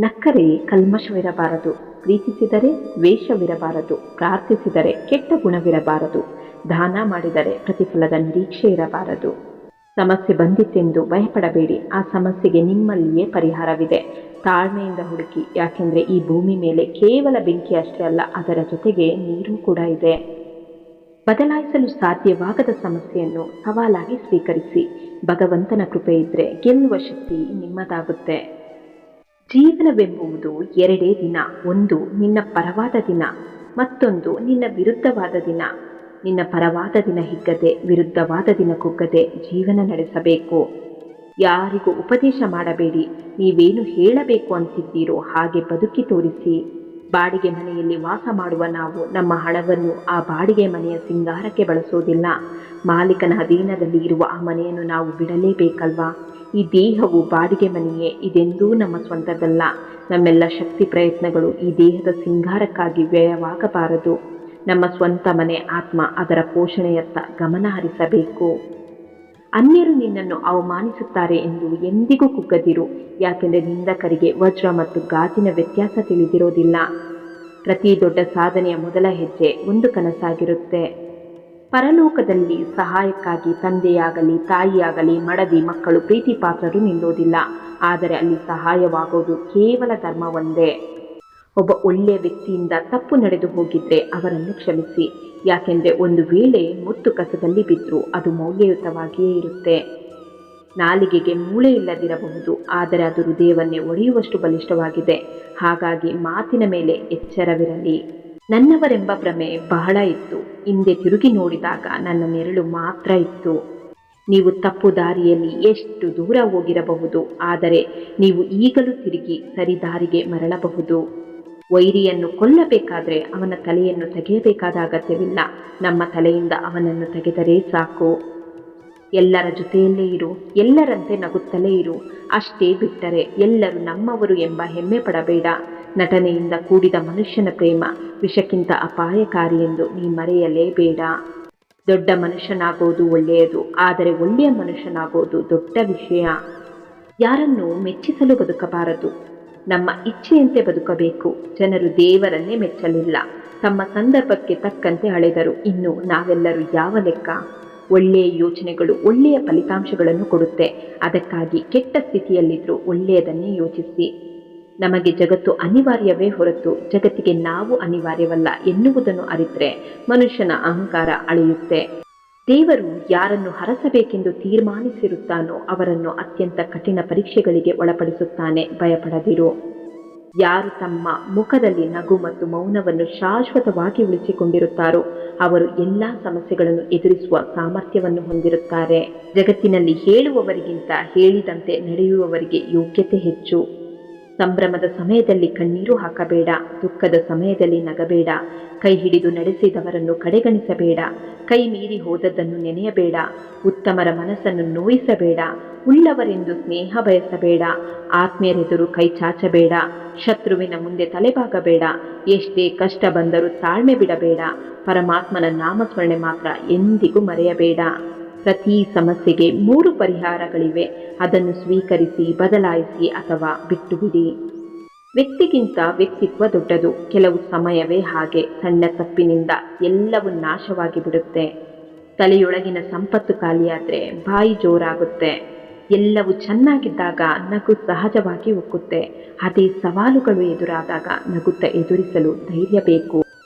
ನಕ್ಕರೆ ಕಲ್ಮಶವಿರಬಾರದು, ಪ್ರೀತಿಸಿದರೆ ದ್ವೇಷವಿರಬಾರದು, ಪ್ರಾರ್ಥಿಸಿದರೆ ಕೆಟ್ಟ ಗುಣವಿರಬಾರದು, ದಾನ ಮಾಡಿದರೆ ಪ್ರತಿಫಲದ ನಿರೀಕ್ಷೆ ಇರಬಾರದು. ಸಮಸ್ಯೆ ಬಂದಿತೆಂದು ಭಯಪಡಬೇಡಿ, ಆ ಸಮಸ್ಯೆಗೆ ನಿಮ್ಮಲ್ಲಿಯೇ ಪರಿಹಾರವಿದೆ. ತಾಳ್ಮೆಯಿಂದ ಹುಡುಕಿ, ಯಾಕೆಂದರೆ ಈ ಭೂಮಿ ಮೇಲೆ ಕೇವಲ ಬೆಂಕಿ ಅಷ್ಟೇ ಅಲ್ಲ, ಅದರ ಜೊತೆಗೆ ನೀರು ಕೂಡ ಇದೆ. ಬದಲಾಯಿಸಲು ಸಾಧ್ಯವಾಗದ ಸಮಸ್ಯೆಯನ್ನು ಸವಾಲಾಗಿ ಸ್ವೀಕರಿಸಿ. ಭಗವಂತನ ಕೃಪೆ ಇದ್ರೆ ಗೆಲ್ಲುವ ಶಕ್ತಿ ನಿಮ್ಮದಾಗುತ್ತೆ. ಜೀವನವೆಂಬುವುದು ಎರಡೇ ದಿನ, ಒಂದು ನಿನ್ನ ಪರವಾದ ದಿನ, ಮತ್ತೊಂದು ನಿನ್ನ ವಿರುದ್ಧವಾದ ದಿನ. ನಿನ್ನ ಪರವಾದ ದಿನ ಹಿಗ್ಗದೆ, ವಿರುದ್ಧವಾದ ದಿನ ಕುಗ್ಗದೆ ಜೀವನ ನಡೆಸಬೇಕು. ಯಾರಿಗೂ ಉಪದೇಶ ಮಾಡಬೇಡಿ, ನೀವೇನು ಹೇಳಬೇಕು ಅಂತಿದ್ದೀರೋ ಹಾಗೆ ಬದುಕಿ ತೋರಿಸಿ. ಬಾಡಿಗೆ ಮನೆಯಲ್ಲಿ ವಾಸ ಮಾಡುವ ನಾವು ನಮ್ಮ ಹಣವನ್ನು ಆ ಬಾಡಿಗೆ ಮನೆಯ ಸಿಂಗಾರಕ್ಕೆ ಬಳಸೋದಿಲ್ಲ. ಮಾಲೀಕನ ಅಧೀನದಲ್ಲಿ ಇರುವ ಆ ಮನೆಯನ್ನು ನಾವು ಬಿಡಲೇಬೇಕಲ್ವಾ? ಈ ದೇಹವು ಬಾಡಿಗೆ ಮನೆಯೇ, ಇದೆಂದೂ ನಮ್ಮ ಸ್ವಂತದಲ್ಲ. ನಮ್ಮೆಲ್ಲ ಶಕ್ತಿ ಪ್ರಯತ್ನಗಳು ಈ ದೇಹದ ಸಿಂಗಾರಕ್ಕಾಗಿ ವ್ಯಯವಾಗಬಾರದು. ನಮ್ಮ ಸ್ವಂತ ಮನೆ ಆತ್ಮ, ಅದರ ಪೋಷಣೆಯತ್ತ ಗಮನ ಹರಿಸಬೇಕು. ಅನ್ಯರು ನಿನ್ನನ್ನು ಅವಮಾನಿಸುತ್ತಾರೆ ಎಂದು ಎಂದಿಗೂ ಕುಗ್ಗದಿರು, ಯಾಕೆಂದರೆ ನಿಂದಕರಿಗೆ ವಜ್ರ ಮತ್ತು ಗಾಜಿನ ವ್ಯತ್ಯಾಸ ತಿಳಿದಿರೋದಿಲ್ಲ. ಪ್ರತಿ ದೊಡ್ಡ ಸಾಧನೆಯ ಮೊದಲ ಹೆಜ್ಜೆ ಒಂದು ಕನಸಾಗಿರುತ್ತೆ. ಪರಲೋಕದಲ್ಲಿ ಸಹಾಯಕ್ಕಾಗಿ ತಂದೆಯಾಗಲಿ ತಾಯಿಯಾಗಲಿ ಮಡದಿ ಮಕ್ಕಳು ಪ್ರೀತಿ ಪಾತ್ರರು ನಿಲ್ಲೋದಿಲ್ಲ, ಆದರೆ ಅಲ್ಲಿ ಸಹಾಯವಾಗೋದು ಕೇವಲ ಧರ್ಮ ಒಂದೇ. ಒಬ್ಬ ಒಳ್ಳೆಯ ವ್ಯಕ್ತಿಯಿಂದ ತಪ್ಪು ನಡೆದು ಹೋಗಿದ್ರೆ ಅವರನ್ನು ಕ್ಷಮಿಸಿ, ಯಾಕೆಂದರೆ ಒಂದು ವೇಳೆ ಮುತ್ತು ಕಸದಲ್ಲಿ ಬಿದ್ದರೂ ಅದು ಮೌಲ್ಯಯುತವಾಗಿಯೇ ಇರುತ್ತೆ. ನಾಲಿಗೆಗೆ ಮೂಳೆ ಇಲ್ಲದಿರಬಹುದು, ಆದರೆ ಅದು ಹೃದಯವನ್ನೇ ಒಡೆಯುವಷ್ಟು ಬಲಿಷ್ಠವಾಗಿದೆ. ಹಾಗಾಗಿ ಮಾತಿನ ಮೇಲೆ ಎಚ್ಚರವಿರಲಿ. ನನ್ನವರೆಂಬ ಭ್ರಮೆ ಬಹಳ ಇತ್ತು, ಹಿಂದೆ ತಿರುಗಿ ನೋಡಿದಾಗ ನನ್ನ ನೆರಳು ಮಾತ್ರ ಇತ್ತು. ನೀವು ತಪ್ಪು ದಾರಿಯಲ್ಲಿ ಎಷ್ಟು ದೂರ ಹೋಗಿರಬಹುದು, ಆದರೆ ನೀವು ಈಗಲೂ ತಿರುಗಿ ಸರಿದಾರಿಗೆ ಮರಳಬಹುದು. ವೈರಿಯನ್ನು ಕೊಲ್ಲಬೇಕಾದ್ರೆ ಅವನ ತಲೆಯನ್ನು ತೆಗೆಯಬೇಕಾದ ಅಗತ್ಯವಿಲ್ಲ, ನಮ್ಮ ತಲೆಯಿಂದ ಅವನನ್ನು ತೆಗೆದರೆ ಸಾಕು. ಎಲ್ಲರ ಜೊತೆಯಲ್ಲೇ ಇರು, ಎಲ್ಲರಂತೆ ನಗುತ್ತಲೇ ಇರು, ಅಷ್ಟೇ ಬಿಟ್ಟರೆ ಎಲ್ಲರೂ ನಮ್ಮವರು ಎಂಬ ಹೆಮ್ಮೆ ಪಡಬೇಡ. ನಟನೆಯಿಂದ ಕೂಡಿದ ಮನುಷ್ಯನ ಪ್ರೇಮ ವಿಷಕ್ಕಿಂತ ಅಪಾಯಕಾರಿ ಎಂದು ನೀ ಮರೆಯಲೇಬೇಡ. ದೊಡ್ಡ ಮನುಷ್ಯನಾಗೋದು ಒಳ್ಳೆಯದು, ಆದರೆ ಒಳ್ಳೆಯ ಮನುಷ್ಯನಾಗೋದು ದೊಡ್ಡ ವಿಷಯ. ಯಾರನ್ನು ಮೆಚ್ಚಿಸಲು ಬದುಕಬಾರದು, ನಮ್ಮ ಇಚ್ಛೆಯಂತೆ ಬದುಕಬೇಕು. ಜನರು ದೇವರನ್ನೇ ಮೆಚ್ಚಲಿಲ್ಲ, ತಮ್ಮ ಸಂದರ್ಭಕ್ಕೆ ತಕ್ಕಂತೆ ಅಳೆದರು. ಇನ್ನು ನಾವೆಲ್ಲರೂ ಯಾವ ಲೆಕ್ಕ? ಒಳ್ಳೆಯ ಯೋಚನೆಗಳು ಒಳ್ಳೆಯ ಫಲಿತಾಂಶಗಳನ್ನು ಕೊಡುತ್ತೆ. ಅದಕ್ಕಾಗಿ ಕೆಟ್ಟ ಸ್ಥಿತಿಯಲ್ಲಿದ್ದರೂ ಒಳ್ಳೆಯದನ್ನೇ ಯೋಚಿಸಿ. ನಮಗೆ ಜಗತ್ತು ಅನಿವಾರ್ಯವೇ ಹೊರತು ಜಗತ್ತಿಗೆ ನಾವು ಅನಿವಾರ್ಯವಲ್ಲ ಎನ್ನುವುದನ್ನು ಅರಿತರೆ ಮನುಷ್ಯನ ಅಹಂಕಾರ ಅಳೆಯುತ್ತೆ. ದೇವರು ಯಾರನ್ನು ಹರಸಬೇಕೆಂದು ತೀರ್ಮಾನಿಸಿರುತ್ತಾನೋ ಅವರನ್ನು ಅತ್ಯಂತ ಕಠಿಣ ಪರೀಕ್ಷೆಗಳಿಗೆ ಒಳಪಡಿಸುತ್ತಾನೆ. ಭಯಪಡದಿರು. ಯಾರು ತಮ್ಮ ಮುಖದಲ್ಲಿ ನಗು ಮತ್ತು ಮೌನವನ್ನು ಶಾಶ್ವತವಾಗಿ ಉಳಿಸಿಕೊಂಡಿರುತ್ತಾರೋ ಅವರು ಎಲ್ಲ ಸಮಸ್ಯೆಗಳನ್ನು ಎದುರಿಸುವ ಸಾಮರ್ಥ್ಯವನ್ನು ಹೊಂದಿರುತ್ತಾರೆ. ಜಗತ್ತಿನಲ್ಲಿ ಹೇಳುವವರಿಗಿಂತ ಹೇಳಿದಂತೆ ನಡೆಯುವವರಿಗೆ ಯೋಗ್ಯತೆ ಹೆಚ್ಚು. ಸಂಭ್ರಮದ ಸಮಯದಲ್ಲಿ ಕಣ್ಣೀರು ಹಾಕಬೇಡ, ದುಃಖದ ಸಮಯದಲ್ಲಿ ನಗಬೇಡ. ಕೈ ಹಿಡಿದು ನಡೆಸಿದವರನ್ನು ಕಡೆಗಣಿಸಬೇಡ, ಕೈ ಮೀರಿ ಹೋದದ್ದನ್ನು ನೆನೆಯಬೇಡ. ಉತ್ತಮರ ಮನಸ್ಸನ್ನು ನೋಯಿಸಬೇಡ, ಉಳ್ಳವರೆಂದು ಸ್ನೇಹ ಬಯಸಬೇಡ. ಆತ್ಮೀಯರೆದುರು ಕೈ ಚಾಚಬೇಡ, ಶತ್ರುವಿನ ಮುಂದೆ ತಲೆಬಾಗಬೇಡ. ಎಷ್ಟೇ ಕಷ್ಟ ಬಂದರೂ ತಾಳ್ಮೆ ಬಿಡಬೇಡ. ಪರಮಾತ್ಮನ ನಾಮಸ್ಮರಣೆ ಮಾತ್ರ ಎಂದಿಗೂ ಮರೆಯಬೇಡ. ಪ್ರತಿ ಸಮಸ್ಯೆಗೆ 3 ಪರಿಹಾರಗಳಿವೆ, ಅದನ್ನು ಸ್ವೀಕರಿಸಿ, ಬದಲಾಯಿಸಿ ಅಥವಾ ಬಿಟ್ಟುಬಿಡಿ. ವ್ಯಕ್ತಿಗಿಂತ ವ್ಯಕ್ತಿತ್ವ ದೊಡ್ಡದು. ಕೆಲವು ಸಮಯವೇ ಹಾಗೆ, ಸಣ್ಣ ತಪ್ಪಿನಿಂದ ಎಲ್ಲವೂ ನಾಶವಾಗಿ ಬಿಡುತ್ತೆ. ತಲೆಯೊಳಗಿನ ಸಂಪತ್ತು ಖಾಲಿಯಾದರೆ ಬಾಯಿ ಜೋರಾಗುತ್ತೆ. ಎಲ್ಲವೂ ಚೆನ್ನಾಗಿದ್ದಾಗ ನಗು ಸಹಜವಾಗಿ ಉಕ್ಕುತ್ತೆ. ಅದೇ ಸವಾಲುಗಳು ಎದುರಾದಾಗ ನಗುತ್ತ ಎದುರಿಸಲು ಧೈರ್ಯ ಬೇಕು.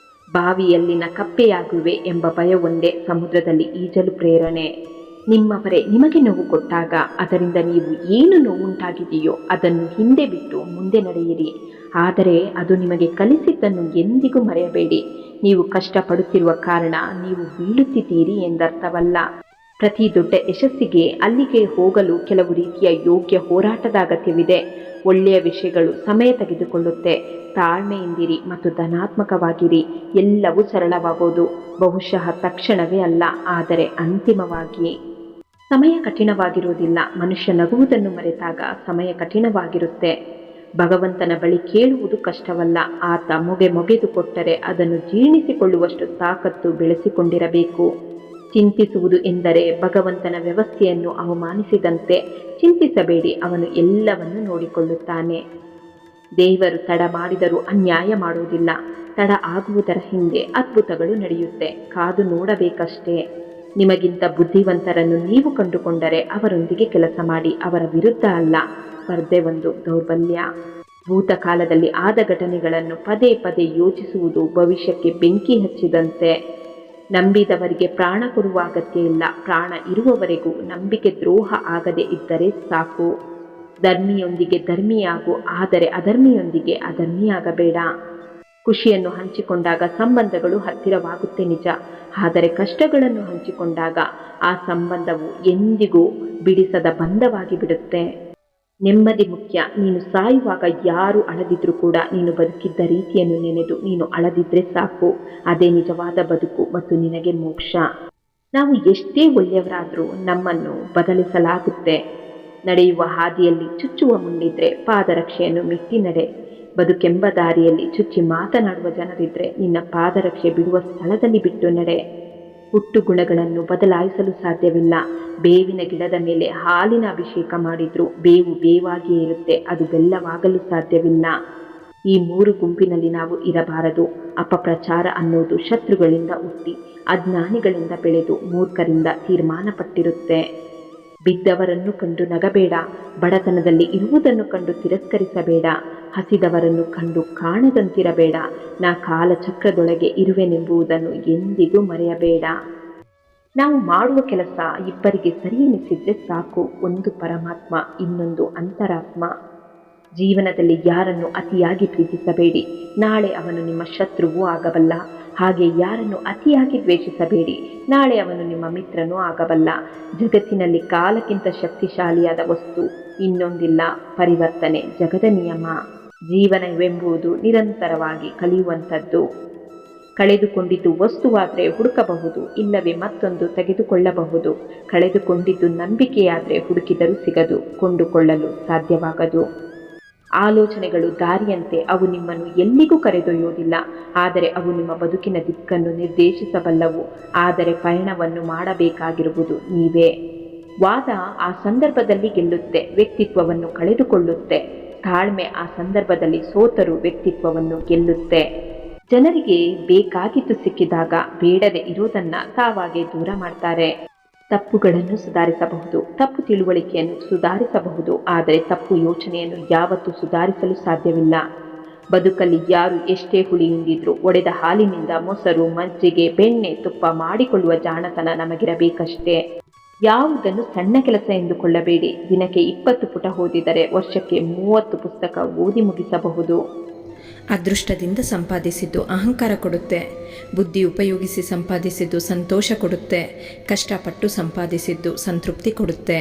ಬಾವಿಯಲ್ಲಿನ ಕಪ್ಪೆಯಾಗುವೆ ಎಂಬ ಭಯ ಒಂದೇ ಸಮುದ್ರದಲ್ಲಿ ಈಜಲು ಪ್ರೇರಣೆ. ನಿಮ್ಮವರೇ ನಿಮಗೆ ನೋವು ಕೊಟ್ಟಾಗ ಅದರಿಂದ ನೀವು ಏನು ನೋವುಂಟಾಗಿದೆಯೋ ಅದನ್ನು ಹಿಂದೆ ಬಿಟ್ಟು ಮುಂದೆ ನಡೆಯಿರಿ. ಆದರೆ ಅದು ನಿಮಗೆ ಕಲಿಸಿದ್ದನ್ನು ಎಂದಿಗೂ ಮರೆಯಬೇಡಿ. ನೀವು ಕಷ್ಟಪಡುತ್ತಿರುವ ಕಾರಣ ನೀವು ಬೀಳುತ್ತಿದ್ದೀರಿ ಎಂದರ್ಥವಲ್ಲ. ಪ್ರತಿ ದೊಡ್ಡ ಯಶಸ್ಸಿಗೆ ಅಲ್ಲಿಗೆ ಹೋಗಲು ಕೆಲವು ರೀತಿಯ ಯೋಗ್ಯ ಹೋರಾಟದ ಅಗತ್ಯವಿದೆ. ಒಳ್ಳೆಯ ವಿಷಯಗಳು ಸಮಯ ತೆಗೆದುಕೊಳ್ಳುತ್ತೆ. ತಾಳ್ಮೆಯಿಂದಿರಿ ಮತ್ತು ಧನಾತ್ಮಕವಾಗಿರಿ. ಎಲ್ಲವೂ ಸರಳವಾಗೋದು ಬಹುಶಃ ತಕ್ಷಣವೇ ಅಲ್ಲ, ಆದರೆ ಅಂತಿಮವಾಗಿ. ಸಮಯ ಕಠಿಣವಾಗಿರುವುದಿಲ್ಲ. ಮನುಷ್ಯ ನಗುವುದನ್ನು ಮರೆತಾಗ ಸಮಯ ಕಠಿಣವಾಗಿರುತ್ತೆ. ಭಗವಂತನ ಬಳಿ ಕೇಳುವುದು ಕಷ್ಟವಲ್ಲ, ಆತ ಮೊಗೆದು ಕೊಟ್ಟರೆ ಅದನ್ನು ಜೀರ್ಣಿಸಿಕೊಳ್ಳುವಷ್ಟು ತಾಕತ್ತು ಬೆಳೆಸಿಕೊಂಡಿರಬೇಕು. ಚಿಂತಿಸುವುದು ಎಂದರೆ ಭಗವಂತನ ವ್ಯವಸ್ಥೆಯನ್ನು ಅವಮಾನಿಸಿದಂತೆ. ಚಿಂತಿಸಬೇಡಿ, ಅವನು ಎಲ್ಲವನ್ನು ನೋಡಿಕೊಳ್ಳುತ್ತಾನೆ. ದೇವರು ತಡ ಮಾಡಿದರೂ ಅನ್ಯಾಯ ಮಾಡುವುದಿಲ್ಲ. ತಡ ಆಗುವುದರ ಹಿಂದೆ ಅದ್ಭುತಗಳು ನಡೆಯುತ್ತೆ. ಕಾದು ನೋಡಬೇಕಷ್ಟೇ. ನಿಮಗಿಂತ ಬುದ್ಧಿವಂತರನ್ನು ನೀವು ಕಂಡುಕೊಂಡರೆ ಅವರೊಂದಿಗೆ ಕೆಲಸ ಮಾಡಿ, ಅವರ ವಿರುದ್ಧ ಅಲ್ಲ. ಸ್ಪರ್ಧೆ ಒಂದು ದೌರ್ಬಲ್ಯ. ಭೂತಕಾಲದಲ್ಲಿ ಆದ ಘಟನೆಗಳನ್ನು ಪದೇ ಪದೇ ಯೋಚಿಸುವುದು ಭವಿಷ್ಯಕ್ಕೆ ಬೆಂಕಿ ಹಚ್ಚಿದಂತೆ. ನಂಬಿದವರಿಗೆ ಪ್ರಾಣ ಕೊಡುವ ಅಗತ್ಯ ಇಲ್ಲ. ಪ್ರಾಣ ಇರುವವರೆಗೂ ನಂಬಿಕೆ ದ್ರೋಹ ಆಗದೆ ಇದ್ದರೆ ಸಾಕು. ಧರ್ಮಿಯೊಂದಿಗೆ ಧರ್ಮಿಯಾಗು, ಆದರೆ ಅಧರ್ಮಿಯೊಂದಿಗೆ ಅಧರ್ಮಿಯಾಗಬೇಡ. ಖುಷಿಯನ್ನು ಹಂಚಿಕೊಂಡಾಗ ಸಂಬಂಧಗಳು ಹತ್ತಿರವಾಗುತ್ತೆ ನಿಜ, ಆದರೆ ಕಷ್ಟಗಳನ್ನು ಹಂಚಿಕೊಂಡಾಗ ಆ ಸಂಬಂಧವು ಎಂದಿಗೂ ಬಿಡಿಸದ ಬಂಧವಾಗಿ ಬಿಡುತ್ತೆ. ನೆಮ್ಮದಿ ಮುಖ್ಯ. ನೀನು ಸಾಯುವಾಗ ಯಾರು ಅಳದಿದ್ರೂ ಕೂಡ ನೀನು ಬದುಕಿದ್ದ ರೀತಿಯನ್ನು ನೆನೆದು ನೀನು ಅಳದಿದ್ರೆ ಸಾಕು. ಅದೇ ನಿಜವಾದ ಬದುಕು ಮತ್ತು ನಿನಗೆ ಮೋಕ್ಷ. ನಾವು ಎಷ್ಟೇ ಒಳ್ಳೆಯವರಾದರೂ ನಮ್ಮನ್ನು ಬದಲಿಸಲಾಗುತ್ತೆ. ನಡೆಯುವ ಹಾದಿಯಲ್ಲಿ ಚುಚ್ಚುವ ಮುಳ್ಳಿದ್ರೆ ಪಾದರಕ್ಷೆಯನ್ನು ಮೆಟ್ಟಿ ನಡೆ. ಬದುಕೆಂಬ ದಾರಿಯಲ್ಲಿ ಚುಚ್ಚಿ ಮಾತನಾಡುವ ಜನರಿದ್ರೆ ನಿನ್ನ ಪಾದರಕ್ಷೆ ಬಿಡುವ ಸ್ಥಳದಲ್ಲಿ ಬಿಟ್ಟು ನಡೆ. ಹುಟ್ಟು ಗುಣಗಳನ್ನು ಬದಲಾಯಿಸಲು ಸಾಧ್ಯವಿಲ್ಲ. ಬೇವಿನ ಗಿಡದ ಮೇಲೆ ಹಾಲಿನ ಅಭಿಷೇಕ ಮಾಡಿದ್ರೂ ಬೇವು ಬೇವಾಗಿಯೇ ಇರುತ್ತೆ, ಅದು ಬೆಲ್ಲವಾಗಲು ಸಾಧ್ಯವಿಲ್ಲ. ಈ 3 ಗುಂಪಿನಲ್ಲಿ ನಾವು ಇರಬಾರದು. ಅಪಪ್ರಚಾರ ಅನ್ನೋದು ಶತ್ರುಗಳಿಂದ ಹುಟ್ಟಿ ಅಜ್ಞಾನಿಗಳಿಂದ ಬೆಳೆದು ಮೂರ್ಖರಿಂದ ತೀರ್ಮಾನ ಪಟ್ಟಿರುತ್ತೆ. ಬಿದ್ದವರನ್ನು ಕಂಡು ನಗಬೇಡ. ಬಡತನದಲ್ಲಿ ಇರುವುದನ್ನು ಕಂಡು ತಿರಸ್ಕರಿಸಬೇಡ. ಹಸಿದವರನ್ನು ಕಂಡು ಕಾಣದಂತಿರಬೇಡ. ನಾ ಕಾಲಚಕ್ರದೊಳಗೆ ಇರುವೆನೆಂಬುದನ್ನು ಎಂದಿಗೂ ಮರೆಯಬೇಡ. ನಾವು ಮಾಡುವ ಕೆಲಸ ಇಬ್ಬರಿಗೆ ಸರಿ ಎನಿಸಿದ್ರೆ ಸಾಕು. ಒಂದು ಪರಮಾತ್ಮ, ಇನ್ನೊಂದು ಅಂತರಾತ್ಮ. ಜೀವನದಲ್ಲಿ ಯಾರನ್ನು ಅತಿಯಾಗಿ ಪ್ರೀತಿಸಬೇಡಿ, ನಾಳೆ ಅವನು ನಿಮ್ಮ ಶತ್ರುವೂ ಆಗಬಲ್ಲ. ಹಾಗೆ ಯಾರನ್ನು ಅತಿಯಾಗಿ ದ್ವೇಷಿಸಬೇಡಿ, ನಾಳೆ ಅವನು ನಿಮ್ಮ ಮಿತ್ರನೂ ಆಗಬಲ್ಲ. ಜಗತ್ತಿನಲ್ಲಿ ಕಾಲಕ್ಕಿಂತ ಶಕ್ತಿಶಾಲಿಯಾದ ವಸ್ತು ಇನ್ನೊಂದಿಲ್ಲ. ಪರಿವರ್ತನೆ ಜಗದ ನಿಯಮ. ಜೀವನವೆಂಬುದು ನಿರಂತರವಾಗಿ ಕಲಿಯುವಂಥದ್ದು. ಕಳೆದುಕೊಂಡಿದ್ದು ವಸ್ತುವಾದರೆ ಹುಡುಕಬಹುದು, ಇಲ್ಲವೇ ಮತ್ತೊಂದು ತೆಗೆದುಕೊಳ್ಳಬಹುದು. ಕಳೆದುಕೊಂಡಿದ್ದು ನಂಬಿಕೆಯಾದರೆ ಹುಡುಕಿದರೂ ಸಿಗದು, ಕೊಂಡುಕೊಳ್ಳಲು ಸಾಧ್ಯವಾಗದು. ಆಲೋಚನೆಗಳು ದಾರಿಯಂತೆ. ಅವು ನಿಮ್ಮನ್ನು ಎಲ್ಲಿಗೂ ಕರೆದೊಯ್ಯೋದಿಲ್ಲ, ಆದರೆ ಅವು ನಿಮ್ಮ ಬದುಕಿನ ದಿಕ್ಕನ್ನು ನಿರ್ದೇಶಿಸಬಲ್ಲವು. ಆದರೆ ಪಯಣವನ್ನು ಮಾಡಬೇಕಾಗಿರುವುದು ನೀವೇ. ವಾದ ಆ ಸಂದರ್ಭದಲ್ಲಿ ಗೆಲ್ಲುತ್ತೆ, ವ್ಯಕ್ತಿತ್ವವನ್ನು ಕಳೆದುಕೊಳ್ಳುತ್ತೆ. ತಾಳ್ಮೆ ಆ ಸಂದರ್ಭದಲ್ಲಿ ಸೋತರೂ ವ್ಯಕ್ತಿತ್ವವನ್ನು ಗೆಲ್ಲುತ್ತೆ. ಜನರಿಗೆ ಬೇಕಾಗಿದ್ದು ಸಿಕ್ಕಿದಾಗ ಬೇಡದೆ ಇರೋದನ್ನ ತಾವಾಗೆ ದೂರ ಮಾಡ್ತಾರೆ. ತಪ್ಪುಗಳನ್ನು ಸುಧಾರಿಸಬಹುದು, ತಪ್ಪು ತಿಳುವಳಿಕೆಯನ್ನು ಸುಧಾರಿಸಬಹುದು, ಆದರೆ ತಪ್ಪು ಯೋಚನೆಯನ್ನು ಯಾವತ್ತೂ ಸುಧಾರಿಸಲು ಸಾಧ್ಯವಿಲ್ಲ. ಬದುಕಲ್ಲಿ ಯಾರು ಎಷ್ಟೇ ಹುಳಿಯಿಂದಿದ್ರೂ ಒಡೆದ ಹಾಲಿನಿಂದ ಮೊಸರು, ಮಜ್ಜಿಗೆ, ಬೆಣ್ಣೆ, ತುಪ್ಪ ಮಾಡಿಕೊಳ್ಳುವ ಜಾಣತನ ನಮಗಿರಬೇಕಷ್ಟೇ. ಯಾವುದನ್ನು ಸಣ್ಣ ಕೆಲಸ ಎಂದುಕೊಳ್ಳಬೇಡಿ. ದಿನಕ್ಕೆ 20 ಪುಟ ಓದಿದರೆ ವರ್ಷಕ್ಕೆ 30 ಪುಸ್ತಕ ಓದಿ ಮುಗಿಸಬಹುದು. ಅದೃಷ್ಟದಿಂದ ಸಂಪಾದಿಸಿದ್ದು ಅಹಂಕಾರ ಕೊಡುತ್ತೆ. ಬುದ್ಧಿ ಉಪಯೋಗಿಸಿ ಸಂಪಾದಿಸಿದ್ದು ಸಂತೋಷ ಕೊಡುತ್ತೆ. ಕಷ್ಟಪಟ್ಟು ಸಂಪಾದಿಸಿದ್ದು ಸಂತೃಪ್ತಿ ಕೊಡುತ್ತೆ.